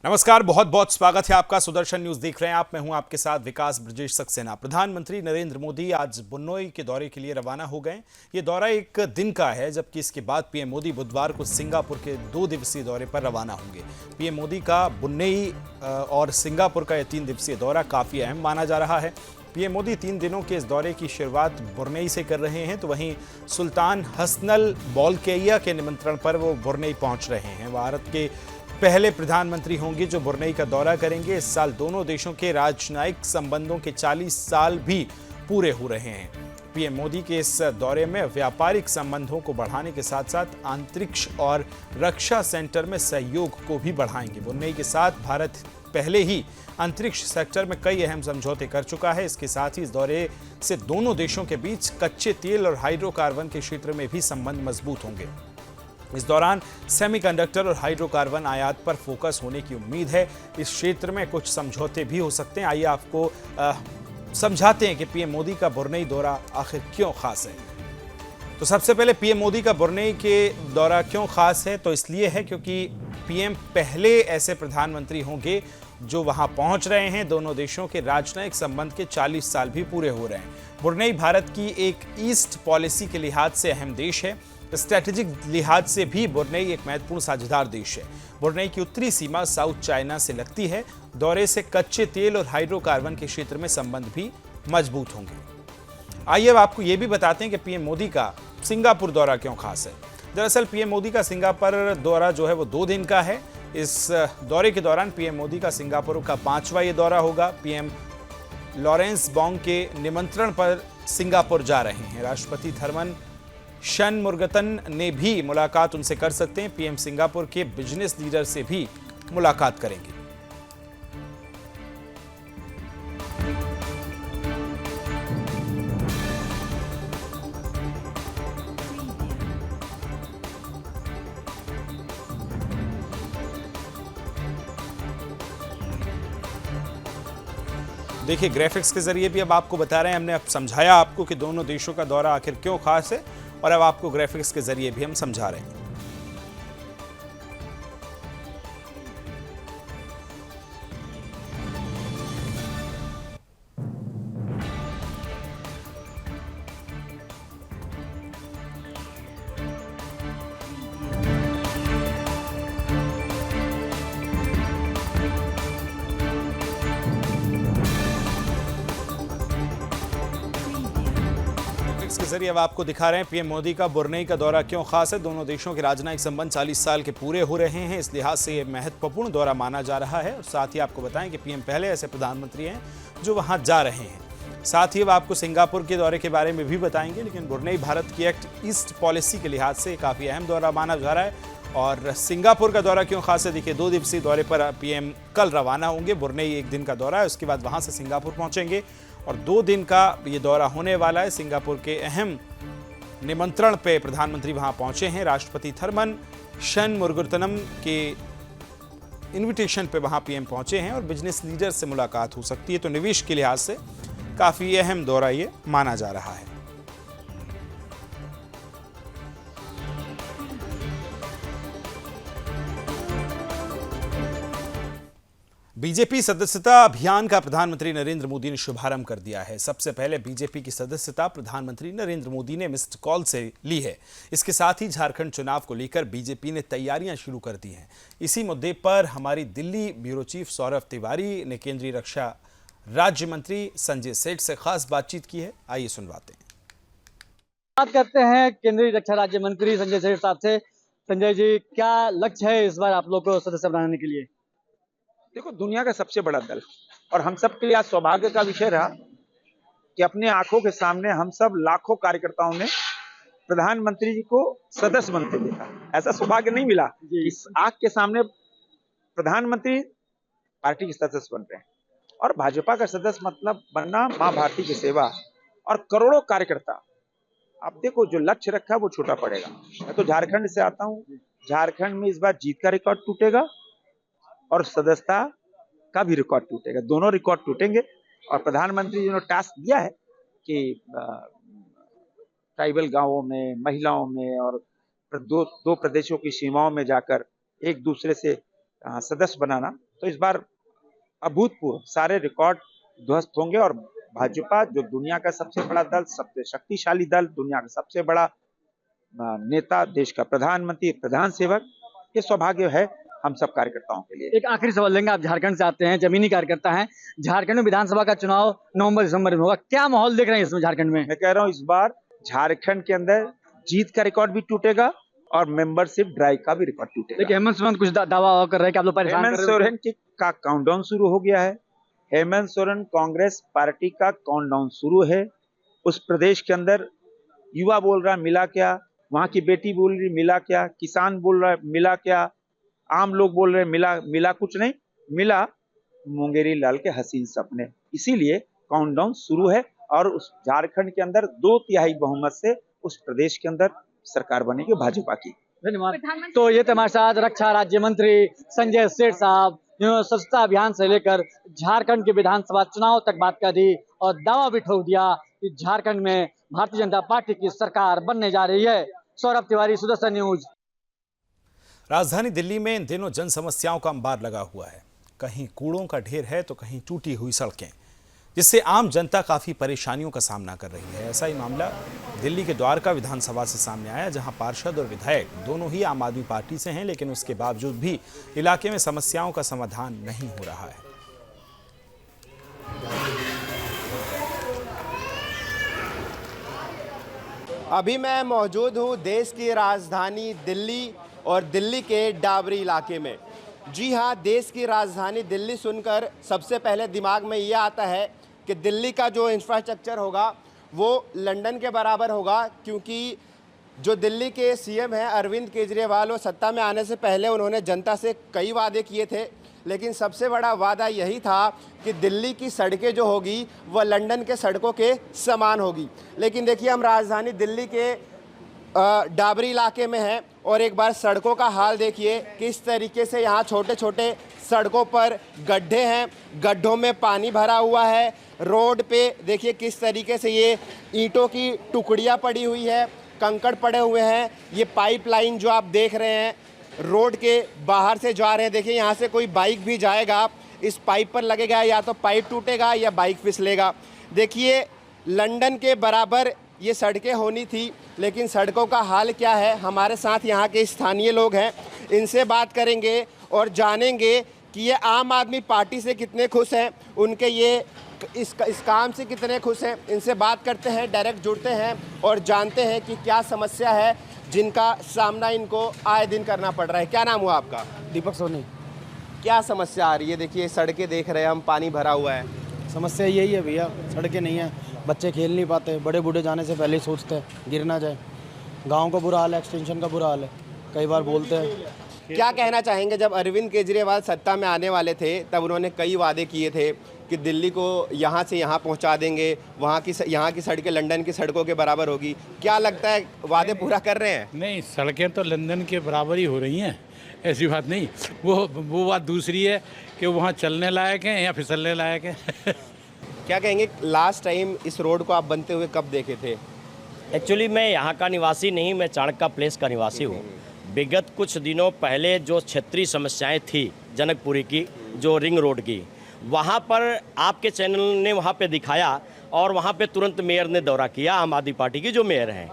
नमस्कार, बहुत बहुत स्वागत है आपका। सुदर्शन न्यूज देख रहे हैं आप। मैं हूं आपके साथ विकास ब्रजेश सक्सेना। प्रधानमंत्री नरेंद्र मोदी आज बुनोई के दौरे के लिए रवाना हो गए। ये दौरा एक दिन का है, जबकि इसके बाद पीएम मोदी बुधवार को सिंगापुर के 2 दिवसीय दौरे पर रवाना होंगे। पीएम मोदी का बुनोई और सिंगापुर का यह 3 दिवसीय दौरा काफी अहम माना जा रहा है। पीएम मोदी 3 दिनों के इस दौरे की शुरुआत बुनोई से कर रहे हैं, तो वहीं सुल्तान हसनल बोलकेइया के निमंत्रण पर वो बुनोई पहुंच रहे हैं। भारत के पहले प्रधानमंत्री होंगे जो बुनोई का दौरा करेंगे। इस साल दोनों देशों के राजनयिक संबंधों के 40 साल भी पूरे हो रहे हैं। पीएम मोदी के इस दौरे में व्यापारिक संबंधों को बढ़ाने के साथ साथ अंतरिक्ष और रक्षा सेक्टर में सहयोग को भी बढ़ाएंगे। बुनोई के साथ भारत पहले ही अंतरिक्ष सेक्टर में कई अहम समझौते कर चुका है। इसके साथ ही इस दौरे से दोनों देशों के बीच कच्चे तेल और हाइड्रोकार्बन के क्षेत्र में भी संबंध मजबूत होंगे। इस दौरान सेमीकंडक्टर और हाइड्रोकार्बन आयात पर फोकस होने की उम्मीद है। इस क्षेत्र में कुछ समझौते भी हो सकते हैं। आइए आपको समझाते हैं कि पीएम मोदी का बुनोई दौरा आखिर क्यों खास है। तो सबसे पहले पीएम मोदी का बुनोई के दौरा क्यों खास है, तो इसलिए है क्योंकि पीएम पहले ऐसे प्रधानमंत्री होंगे जो वहां पहुंच रहे हैं। दोनों देशों के राजनयिक संबंध के 40 साल भी पूरे हो रहे हैं। बुनोई भारत की एक ईस्ट पॉलिसी के लिहाज से अहम देश है। स्ट्रैटेजिक लिहाज से भी बुनोई एक महत्वपूर्ण साझेदार देश है। बुनोई की उत्तरी सीमा साउथ चाइना से लगती है। दौरे से कच्चे तेल और हाइड्रोकार्बन के क्षेत्र में संबंध भी मजबूत होंगे। आइए अब आपको यह भी बताते हैं कि पीएम मोदी का सिंगापुर दौरा क्यों खास है। दरअसल पीएम मोदी का सिंगापुर दौरा जो है वो 2 दिन का है। इस दौरे के दौरान पीएम मोदी का सिंगापुर का 5वां ये दौरा होगा। पीएम लॉरेंस बॉन्ग के निमंत्रण पर सिंगापुर जा रहे हैं। राष्ट्रपति थरमन शनमुगातन ने भी मुलाकात उनसे कर सकते हैं। पीएम सिंगापुर के बिजनेस लीडर से भी मुलाकात करेंगे। देखिए, ग्राफिक्स के जरिए भी अब आपको बता रहे हैं। हमने अब समझाया आपको कि दोनों देशों का दौरा आखिर क्यों खास है, और अब आपको ग्राफिक्स के जरिए भी हम समझा रहे हैं। के जरिए अब आपको दिखा रहे हैं पीएम मोदी का बुनोई का दौरा क्यों खास है। दोनों देशों के राजनयिक संबंध 40 साल के पूरे हो रहे हैं। इस लिहाज से यह महत्वपूर्ण दौरा माना जा रहा है। और साथ ही आपको बताएं कि पीएम पहले ऐसे प्रधानमंत्री हैं जो वहां जा रहे हैं। साथ ही अब आपको सिंगापुर के दौरे के बारे में भी बताएंगे। लेकिन बुनोई भारत की एक्ट ईस्ट पॉलिसी के लिहाज से काफी अहम दौरा माना जा रहा है। और सिंगापुर का दौरा क्यों खास है, देखिए 2 दिवसीय दौरे पर पीएम कल रवाना होंगे। बुनोई 1 दिन का दौरा है, उसके बाद वहां से सिंगापुर पहुंचेंगे और 2 दिन का ये दौरा होने वाला है। सिंगापुर के अहम निमंत्रण पे प्रधानमंत्री वहां पहुंचे हैं। राष्ट्रपति थरमन शनमुगातनम के इनविटेशन पे वहां पीएम पहुंचे हैं और बिजनेस लीडर से मुलाकात हो सकती है। तो निवेश के लिहाज से काफी अहम दौरा ये माना जा रहा है। बीजेपी सदस्यता अभियान का प्रधानमंत्री नरेंद्र मोदी ने शुभारंभ कर दिया है। सबसे पहले बीजेपी की सदस्यता प्रधानमंत्री नरेंद्र मोदी ने मिस्ड कॉल से ली है। इसके साथ ही झारखंड चुनाव को लेकर बीजेपी ने तैयारियां शुरू कर दी हैं। इसी मुद्दे पर हमारी दिल्ली ब्यूरो चीफ सौरभ तिवारी ने केंद्रीय रक्षा राज्य मंत्री संजय सेठ से खास बातचीत की है। आइए सुनवाते हैं। बात करते हैं केंद्रीय रक्षा राज्य मंत्री संजय सेठ साहब से। संजय जी, क्या लक्ष्य है इस बार आप लोग को सदस्य बनाने के लिए? देखो, दुनिया का सबसे बड़ा दल और हम सब के लिए आज सौभाग्य का विषय रहा कि अपने आंखों के सामने हम सब लाखों कार्यकर्ताओं ने प्रधानमंत्री जी को सदस्य बनते देखा। ऐसा सौभाग्य नहीं मिला। इस आंख के सामने प्रधानमंत्री पार्टी के सदस्य बन रहे हैं और भाजपा का सदस्य मतलब बनना मां भारती की सेवा और करोड़ों कार्यकर्ता। आप देखो, जो लक्ष्य रखा वो छोटा पड़ेगा। मैं तो झारखंड से आता हूँ। झारखंड में इस बार जीत का रिकॉर्ड टूटेगा और सदस्यता का भी रिकॉर्ड टूटेगा। दोनों रिकॉर्ड टूटेंगे। और प्रधानमंत्री जी ने टास्क दिया है कि ट्राइबल गांवों में, महिलाओं में और दो प्रदेशों की सीमाओं में जाकर एक दूसरे से सदस्य बनाना। तो इस बार अभूतपूर्व सारे रिकॉर्ड ध्वस्त होंगे और भाजपा जो दुनिया का सबसे बड़ा दल, सबसे शक्तिशाली दल, दुनिया का सबसे बड़ा नेता, देश का प्रधानमंत्री, प्रधान सेवक, ये सौभाग्य है हम सब कार्यकर्ताओं के लिए। एक आखिरी सवाल लेंगे, आप झारखंड से आते हैं, जमीनी कार्यकर्ता हैं, झारखंड में विधानसभा का चुनाव नवंबर दिसंबर में होगा, क्या माहौल देख रहे हैं इसमें झारखंड में? मैं कह रहा हूँ इस बार झारखंड के अंदर जीत का रिकॉर्ड भी टूटेगा और मेंबरशिप ड्राइव का भी रिकॉर्ड टूटेगा। देखिए हेमंत सोरेन कुछ दावा कर रहे हैं कि आप लोग परेशान कर हेमंत रहे हो। सोरेन का काउंटडाउन शुरू हो गया है। हेमंत सोरेन कांग्रेस पार्टी का काउंटडाउन शुरू है। उस प्रदेश के अंदर युवा बोल रहा मिला क्या, वहां की बेटी बोल रही मिला क्या, किसान बोल रहा मिला क्या, आम लोग बोल रहे मिला कुछ नहीं, मिला मुंगेरी लाल के हसीन सपने। इसीलिए काउंटडाउन शुरू है और उस झारखंड के अंदर 2/3 बहुमत से उस प्रदेश के अंदर सरकार बनेगी भाजपा की। धन्यवाद। तो ये थे हमारे साथ रक्षा राज्य मंत्री संजय सेठ साहब, जिन्होंने स्वच्छता अभियान से लेकर झारखंड के विधानसभा चुनाव तक बात कर दी और दावा भी ठोक दिया कि झारखंड में भारतीय जनता पार्टी की सरकार बनने जा रही है। सौरभ तिवारी, सुदर्शन न्यूज। राजधानी दिल्ली में इन दिनों जन समस्याओं का अंबार लगा हुआ है। कहीं कूड़ों का ढेर है तो कहीं टूटी हुई सड़कें, जिससे आम जनता काफी परेशानियों का सामना कर रही है। ऐसा ही मामला दिल्ली के द्वारका विधानसभा से सामने आया, जहां पार्षद और विधायक दोनों ही आम आदमी पार्टी से हैं, लेकिन उसके बावजूद भी इलाके में समस्याओं का समाधान नहीं हो रहा है। अभी मैं मौजूद हूँ देश की राजधानी दिल्ली और दिल्ली के डाबरी इलाके में। जी हाँ, देश की राजधानी दिल्ली सुनकर सबसे पहले दिमाग में ये आता है कि दिल्ली का जो इंफ्रास्ट्रक्चर होगा वो लंदन के बराबर होगा, क्योंकि जो दिल्ली के सीएम हैं अरविंद केजरीवाल, वो सत्ता में आने से पहले उन्होंने जनता से कई वादे किए थे, लेकिन सबसे बड़ा वादा यही था कि दिल्ली की सड़कें जो होगी वह लंदन के सड़कों के समान होगी। लेकिन देखिए, हम राजधानी दिल्ली के डाबरी इलाके में हैं और एक बार सड़कों का हाल देखिए किस तरीके से यहाँ छोटे छोटे सड़कों पर गड्ढे हैं, गड्ढों में पानी भरा हुआ है। रोड पे देखिए किस तरीके से ये ईंटों की टुकड़ियाँ पड़ी हुई है, कंकड़ पड़े हुए हैं। ये पाइपलाइन जो आप देख रहे हैं रोड के बाहर से जा रहे हैं, देखिए यहाँ से कोई बाइक भी जाएगा, इस पाइप पर लगेगा, या तो पाइप टूटेगा या बाइक फिसलेगा। देखिए लंदन के बराबर ये सड़कें होनी थी, लेकिन सड़कों का हाल क्या है, हमारे साथ यहाँ के स्थानीय लोग हैं, इनसे बात करेंगे और जानेंगे कि ये आम आदमी पार्टी से कितने खुश हैं, उनके ये इस काम से कितने खुश हैं। इनसे बात करते हैं, डायरेक्ट जुड़ते हैं और जानते हैं कि क्या समस्या है जिनका सामना इनको आए दिन करना पड़ रहा है। क्या नाम हुआ आपका? दीपक सोनी। क्या समस्या आ रही है? देखिए सड़कें देख रहे हैं हम, पानी भरा हुआ है। समस्या यही है भैया, सड़कें नहीं हैं, बच्चे खेल नहीं पाते, बड़े बूढ़े जाने से पहले ही सोचते हैं गिर ना जाए। गांव का बुरा हाल है, एक्सटेंशन का बुरा हाल है, कई बार बोलते हैं। क्या कहना चाहेंगे, जब अरविंद केजरीवाल सत्ता में आने वाले थे तब उन्होंने कई वादे किए थे कि दिल्ली को यहाँ से यहाँ पहुँचा देंगे, यहाँ की सड़कें लंदन की सड़कों के बराबर होगी। क्या लगता है वादे पूरा कर रहे हैं? नहीं, सड़कें तो लंदन के बराबर ही हो रही हैं, ऐसी बात नहीं। वो बात दूसरी है कि वहाँ चलने लायक हैं या फिसलने लायक हैं। क्या कहेंगे, लास्ट टाइम इस रोड को आप बनते हुए कब देखे थे? एक्चुअली मैं यहाँ का निवासी नहीं, मैं चाणक्य प्लेस का निवासी हूँ। विगत कुछ दिनों पहले जो क्षेत्रीय समस्याएं थी जनकपुरी की, जो रिंग रोड की, वहाँ पर आपके चैनल ने वहाँ पे दिखाया और वहाँ पे तुरंत मेयर ने दौरा किया, आम आदमी पार्टी की जो मेयर हैं।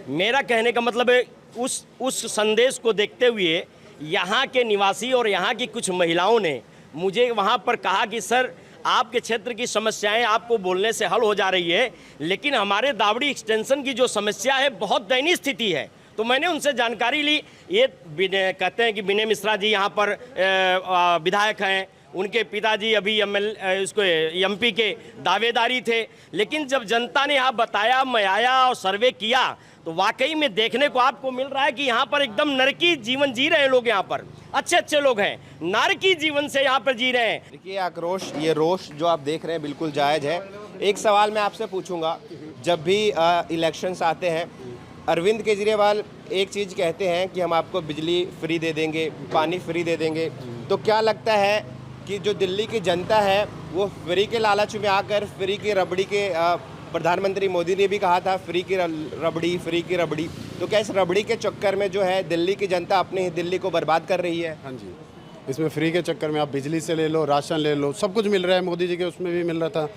मेरा कहने का मतलब है उस संदेश को देखते हुए यहाँ के निवासी और यहाँ की कुछ महिलाओं ने मुझे वहाँ पर कहा कि सर आपके क्षेत्र की समस्याएं आपको बोलने से हल हो जा रही है, लेकिन हमारे दावड़ी एक्सटेंशन की जो समस्या है बहुत दयनीय स्थिति है। तो मैंने उनसे जानकारी ली। ये कहते हैं कि विनय मिश्रा जी यहाँ पर विधायक हैं, उनके पिताजी अभी एमपी के दावेदारी थे, लेकिन जब जनता ने यहाँ बताया, मैं आया और सर्वे किया तो वाकई में देखने को आपको मिल रहा है कि यहाँ पर एकदम नरकी जीवन जी रहे हैं लोग। यहाँ पर अच्छे लोग हैं, नारकी जीवन से यहाँ पर जी रहे हैं। देखिए आक्रोश, ये रोष जो आप देख रहे हैं बिल्कुल जायज़ है। एक सवाल मैं आपसे पूछूंगा, जब भी इलेक्शंस आते हैं अरविंद केजरीवाल एक चीज़ कहते हैं कि हम आपको बिजली फ्री दे देंगे, पानी फ्री दे देंगे, तो क्या लगता है कि जो दिल्ली की जनता है वो फ्री के लालच में आकर फ्री की रबड़ी के, प्रधानमंत्री मोदी ने भी कहा था फ्री की रबड़ी, तो क्या इस रबड़ी के चक्कर में जो है दिल्ली की जनता अपनी दिल्ली को बर्बाद कर रही है? हाँ जी, इसमें फ्री के चक्कर में आप बिजली से ले लो, राशन ले लो, सब कुछ मिल रहा है। मोदी जी के उसमें भी मिल रहा था,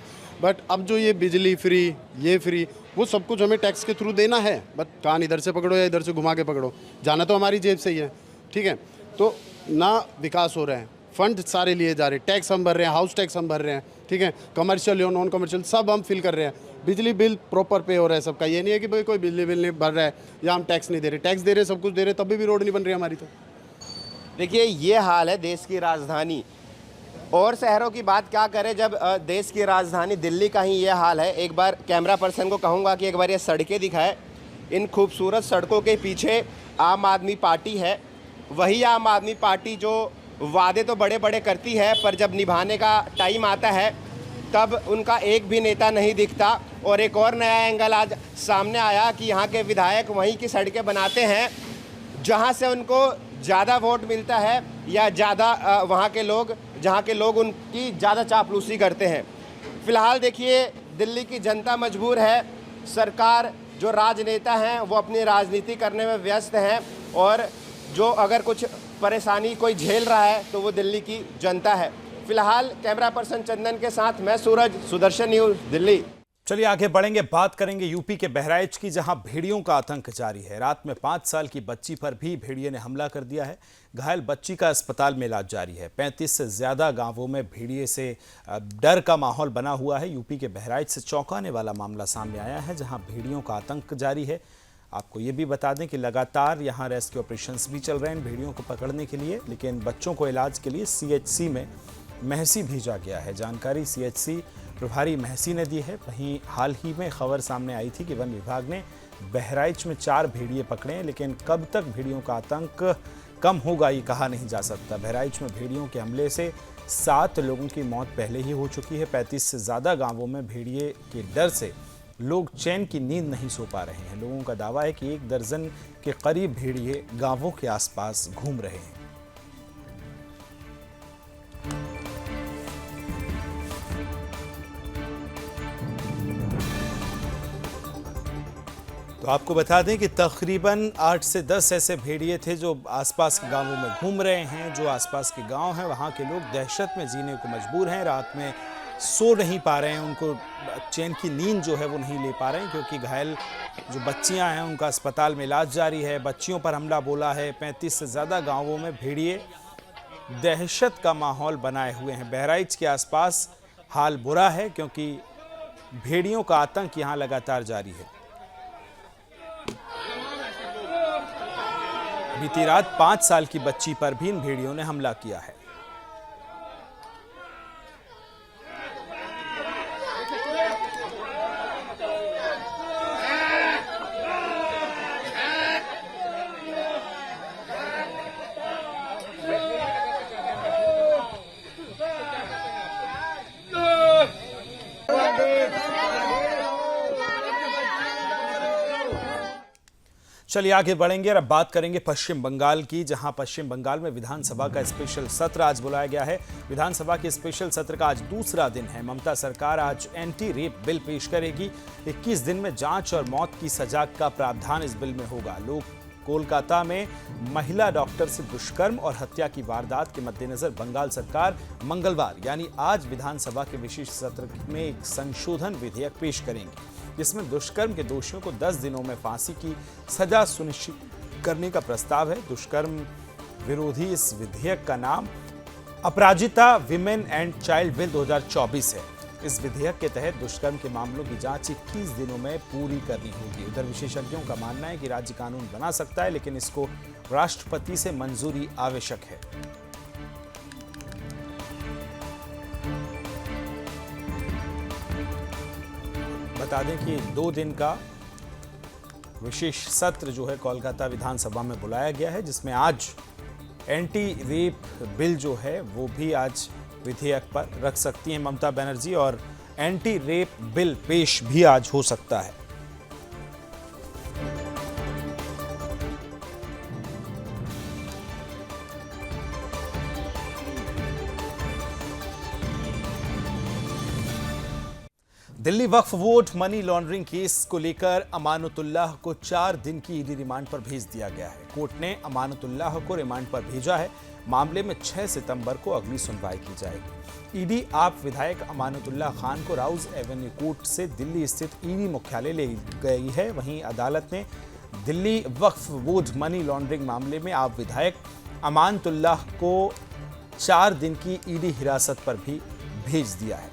बट अब जो ये बिजली फ्री, ये फ्री, वो सब कुछ हमें टैक्स के थ्रू देना है। बट कान इधर से पकड़ो या इधर से घुमा के पकड़ो, जाना तो हमारी जेब से ही है, ठीक है। तो ना विकास हो रहा है, फंड सारे लिए जा रहे हैं, टैक्स हम भर रहे हैं, हाउस टैक्स हम भर रहे हैं, ठीक है, कमर्शियल या नॉन कमर्शियल सब हम फिल कर रहे हैं, बिजली बिल प्रॉपर पे हो रहा है सबका। ये नहीं है कि भाई कोई बिजली बिल नहीं भर रहा है या हम टैक्स नहीं दे रहे, टैक्स दे रहे, सब कुछ दे रहे, तभी भी रोड नहीं बन रही हमारी। तो देखिए, ये हाल है देश की राजधानी। और शहरों की बात क्या करें जब देश की राजधानी दिल्ली का ही ये हाल है। एक बार कैमरा पर्सन को कहूँगा कि एक बार ये सड़कें दिखाए। इन खूबसूरत सड़कों के पीछे आम आदमी पार्टी है। वही आम आदमी पार्टी जो वादे तो बड़े बड़े करती है, पर जब निभाने का टाइम आता है तब उनका एक भी नेता नहीं दिखता। और एक और नया एंगल आज सामने आया कि यहाँ के विधायक वहीं की सड़कें बनाते हैं जहाँ से उनको ज़्यादा वोट मिलता है या ज़्यादा वहाँ के लोग, जहाँ के लोग उनकी ज़्यादा चापलूसी करते हैं। फिलहाल देखिए, दिल्ली की जनता मजबूर है, सरकार जो राजनेता हैं वो अपनी राजनीति करने में व्यस्त हैं, और जो अगर कुछ परेशानी कोई झेल रहा है तो वो दिल्ली की जनता है। फिलहाल कैमरा पर्सन चंदन के साथ मैं सूरज, सुदर्शन न्यूज़, दिल्ली। चलिए आगे बढ़ेंगे, बात करेंगे यूपी के बहराइच की, जहां भेड़ियों का आतंक जारी है। रात में 5 साल की बच्ची पर भी भेड़िए ने हमला कर दिया है। घायल बच्ची का अस्पताल में इलाज जारी है। 35 से ज्यादा गांवों में भेड़िए से डर का माहौल बना हुआ है। यूपी के बहराइच से चौंकाने वाला मामला सामने आया है, जहां भेड़ियों का आतंक जारी है। आपको ये भी बता दें कि लगातार यहाँ रेस्क्यू ऑपरेशंस भी चल रहे हैं भेड़ियों को पकड़ने के लिए, लेकिन बच्चों को इलाज के लिए CHC में महसी भेजा गया है। जानकारी CHC प्रभारी महसी ने दी है। वहीं हाल ही में खबर सामने आई थी कि वन विभाग ने बहराइच में 4 भेड़िए पकड़े हैं, लेकिन कब तक भेड़ियों का आतंक कम होगा ये कहा नहीं जा सकता। बहराइच में भेड़ियों के हमले से 7 लोगों की मौत पहले ही हो चुकी है। 35 से ज़्यादा गांवों में भेड़िए के डर से लोग चैन की नींद नहीं सो पा रहे हैं। लोगों का दावा है कि 1 दर्जन के करीब भेड़िए गांवों के आसपास घूम रहे हैं। तो आपको बता दें कि तकरीबन 8 से 10 ऐसे भेड़िए थे जो आसपास के गांवों में घूम रहे हैं। जो आसपास के गांव हैं वहां के लोग दहशत में जीने को मजबूर हैं। रात में सो नहीं पा रहे हैं, उनको चैन की नींद जो है वो नहीं ले पा रहे हैं, क्योंकि घायल जो बच्चियां हैं उनका अस्पताल में इलाज जारी है। बच्चियों पर हमला बोला है। 35 से ज़्यादा गाँवों में भेड़िए दहशत का माहौल बनाए हुए हैं। बहराइच के आसपास हाल बुरा है, क्योंकि भेड़ियों का आतंक यहाँ लगातार जारी है। बीती रात 5 साल की बच्ची पर भी इन भेड़ियों ने हमला किया है। चलिए आगे बढ़ेंगे और अब बात करेंगे पश्चिम बंगाल की, जहां पश्चिम बंगाल में विधानसभा का स्पेशल सत्र आज बुलाया गया है। विधानसभा के स्पेशल सत्र का आज दूसरा दिन है। ममता सरकार आज एंटी रेप बिल पेश करेगी। 21 दिन में जांच और मौत की सजा का प्रावधान इस बिल में होगा। लोग कोलकाता में महिला डॉक्टर से दुष्कर्म और हत्या की वारदात के मद्देनजर बंगाल सरकार मंगलवार यानी आज विधानसभा के विशेष सत्र में एक संशोधन विधेयक पेश करेंगे, जिसमें दुष्कर्म के दोषियों को 10 दिनों में फांसी की सजा सुनिश्चित करने का प्रस्ताव है। दुष्कर्म विरोधी इस विधेयक का नाम अपराजिता विमेन एंड चाइल्ड बिल 2024 है। इस विधेयक के तहत दुष्कर्म के मामलों की जांच 21 दिनों में पूरी करनी होगी। उधर विशेषज्ञों का मानना है कि राज्य कानून बना सकता है, लेकिन इसको राष्ट्रपति से मंजूरी आवश्यक है। बता दें कि 2 दिन का विशेष सत्र जो है कोलकाता विधानसभा में बुलाया गया है, जिसमें आज एंटी रेप बिल जो है वो भी आज विधेयक पर रख सकती हैं ममता बनर्जी, और एंटी रेप बिल पेश भी आज हो सकता है। Delhi Waqf board money laundering case को लेकर अमानतुल्लाह को 4 दिन की ईडी रिमांड पर भेज दिया गया है। कोर्ट ने अमानतुल्लाह को रिमांड पर भेजा है। मामले में 6 सितंबर को अगली सुनवाई की जाएगी। ईडी आप विधायक अमानतुल्लाह खान को राउज एवेन्यू कोर्ट से दिल्ली स्थित ईडी मुख्यालय ले गई है। वहीं अदालत ने Delhi Waqf board money laundering मामले में आप विधायक अमानतुल्लाह को 4 दिन की ईडी हिरासत पर भी भेज दिया है।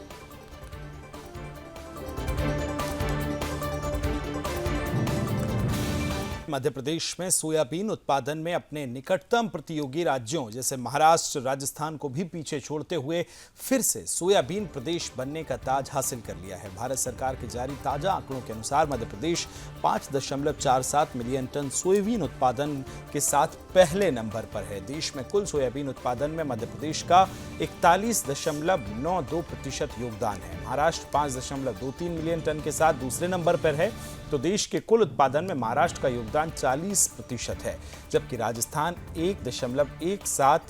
मध्य प्रदेश में सोयाबीन उत्पादन में अपने निकटतम प्रतियोगी राज्यों जैसे महाराष्ट्र, राजस्थान को भी पीछे छोड़ते हुए फिर से सोयाबीन प्रदेश बनने का ताज हासिल कर लिया है। भारत सरकार के जारी ताजा आंकड़ों के अनुसार Madhya Pradesh 5.47 million ton soybean उत्पादन के साथ पहले नंबर पर है। देश में कुल सोयाबीन उत्पादन में मध्य प्रदेश का 41.92% योगदान है। महाराष्ट्र 5.23 मिलियन टन के साथ दूसरे नंबर पर है, तो देश के कुल उत्पादन में महाराष्ट्र का योगदान 40% है, जबकि राजस्थान 1.17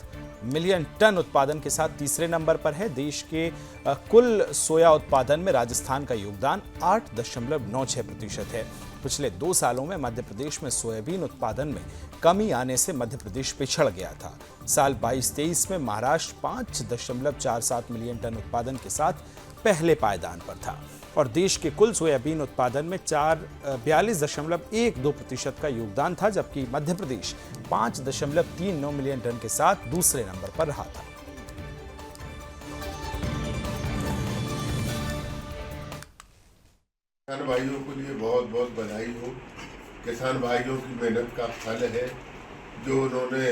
मिलियन टन उत्पादन के साथ तीसरे नंबर पर है। देश के कुल सोया उत्पादन में राजस्थान का योगदान 8.96% है। पिछले 2 सालों में मध्य प्रदेश में सोयाबीन उत्पादन में कमी आने से मध्य प्रदेश पिछड़ गया था। साल 22-23 में महाराष्ट्र 5.47 मिलियन टन उत्पादन के साथ पहले पायदान पर था और देश के कुल सोयाबीन उत्पादन में 42.12% का योगदान था, जबकि मध्य प्रदेश 5.39 मिलियन टन के साथ दूसरे नंबर पर रहा था। किसान भाइयों के लिए बहुत बहुत बधाई हो। किसान भाइयों की मेहनत का फल है जो उन्होंने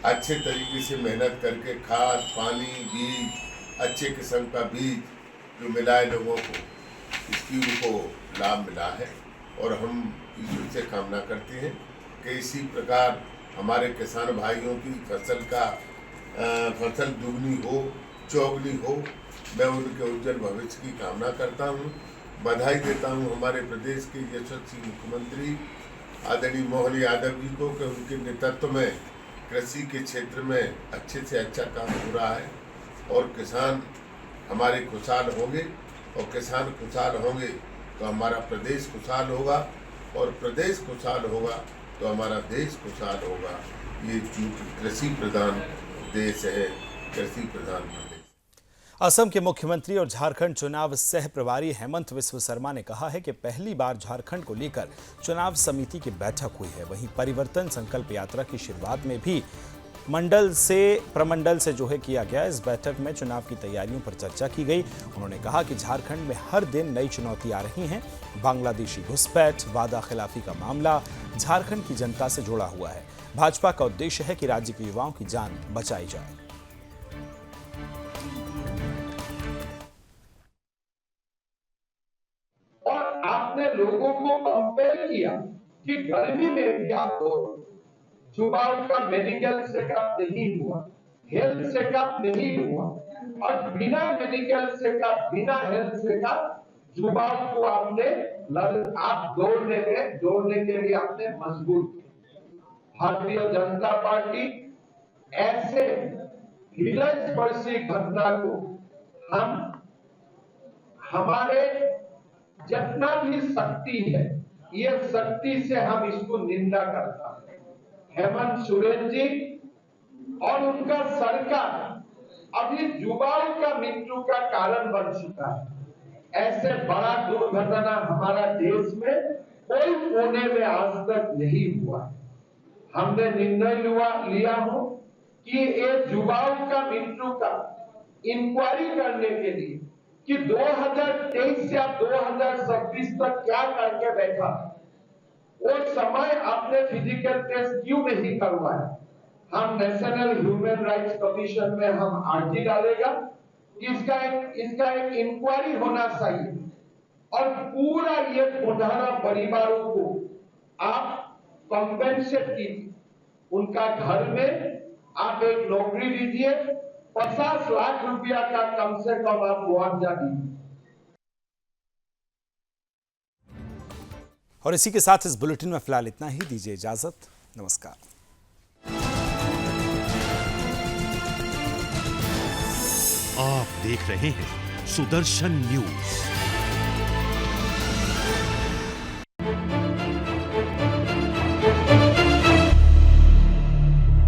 अच्छे तरीके से मेहनत करके खाद, पानी, बीज, अच्छे किस्म का बीज जो मिला है लोगों को, इसकी उनको लाभ मिला है और हम ईश्वर से कामना करते हैं कि इसी प्रकार हमारे किसान भाइयों की फसल दुगनी हो, चौगनी हो। मैं उनके उज्जवल भविष्य की कामना करता हूँ। बधाई देता हूँ हमारे प्रदेश के यशस्वी मुख्यमंत्री आदरणीय मोहन यादव जी को कि उनके नेतृत्व में कृषि के क्षेत्र में अच्छे से अच्छा काम हो रहा है और किसान हमारे खुशहाल होंगे और किसान खुशहाल होंगे तो हमारा प्रदेश खुशहाल होगा और प्रदेश खुशहाल होगा तो हमारा देश खुशहाल होगा। ये कृषि प्रधान देश है, कृषि प्रधान प्रदेश। असम के मुख्यमंत्री और झारखंड चुनाव सह प्रभारी हेमंत बिस्व शर्मा ने कहा है कि पहली बार झारखंड को लेकर चुनाव समिति की बैठक हुई है। वहीं परिवर्तन संकल्प यात्रा की शुरुआत में भी प्रमंडल से जो है किया गया। इस बैठक में चुनाव की तैयारियों पर चर्चा की गई। उन्होंने कहा कि झारखंड में हर दिन नई चुनौती आ रही हैं। बांग्लादेशी घुसपैठ, वादा खिलाफी का मामला झारखंड की जनता से जुड़ा हुआ है। भाजपा का उद्देश्य है कि राज्य के युवाओं की जान बचाई जाए। और आपने लोगों को कंपेयर किया कि गर्मी में भी आपको जुबान का मेडिकल चेकअप नहीं हुआ, हेल्थ चेकअप नहीं हुआ और बिना मेडिकल चेकअप, बिना हेल्थ चेकअप जुबान को आपने आप दौड़ने के लिए आपने मजबूर किया। भारतीय जनता पार्टी ऐसे हिलस्पर्शी घटना को हम हमारे जितना भी शक्ति है, ये शक्ति से हम इसको निंदा करता है। हेमंत सोरेन जी और उनका सरकार अभी युवाओं का मृत्यु का कारण बन चुका है। ऐसे बड़ा दुर्घटना हमारा देश में कोई कोने में आज तक नहीं हुआ। हमने निर्णय लिया हो कि ये युवाओं का मृत्यु का इंक्वायरी करने के लिए कि 2023 या 2026 तक क्या करके बैठा, वो समय आपने फिजिकल टेस्ट क्यों नहीं करवाया। हम नेशनल ह्यूमन राइट्स कमीशन में हम अर्जी डालेगा, इसका एक इंक्वायरी होना चाहिए और पूरा ये 18 परिवारों को आप कॉम्पेंसेट कीजिए। उनका घर में आप एक नौकरी दीजिए, 50 लाख रुपया का कम से कम आप मुआवजा दीजिए। और इसी के साथ इस बुलेटिन में फिलहाल इतना ही। दीजिए इजाजत। नमस्कार। आप देख रहे हैं सुदर्शन न्यूज।